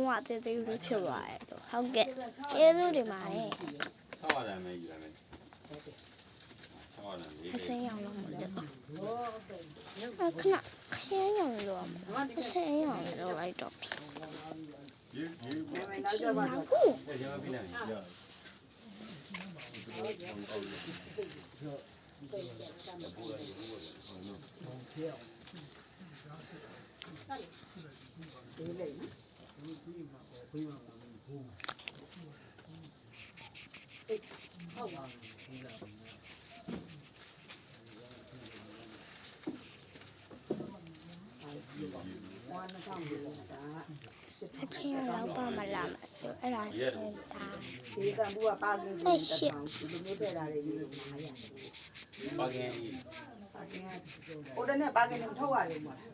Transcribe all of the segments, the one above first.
လုံးဝသေးသေးလေးဖြစ်သွားတယ်လို့ဟုတ်ကဲ့ကျေးဇူးတင်ပါတယ်ဆောက်ရတယ်မယ်ယူရမယ်ဆောက်ရတယ်လေး အစင်းရောင်လို့မလို့ခဏခင်းရောင်လို့အစင်းရောင်လို့လိုက်တော့ပြီဟုတ်ရမပြီးနိုင်ရအချင်းရောက်ပါမလားမသိဘူးအဲ့ဒါစင်တာဒီကံဘူးကပါကင်းကိုဒီလိုမျိုးထည့်တာတွေယူလို့မှာရတယ် ပါကင်ပါကင်းဟိုတနေ့ပါကင်းနဲ့ထုတ်ရတယ်မို့လား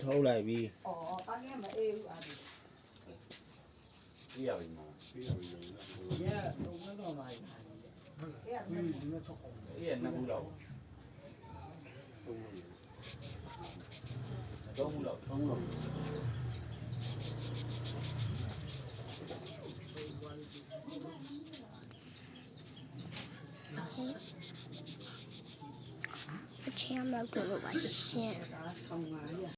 ထုတ်လိုက်ပြီဩပါကင်းမအေးဘူးအားဒီ ပြီးရပြီမှာပြီးရပြီတော့တော့ပါဟုတ်ကဲ့ဒီနေ့ထုတ်အောင်အေးရနှစ်ခုလောက်သုံးခုလောက်အချင်းရောက်တော့လို့ပါရှင်ဒါ1500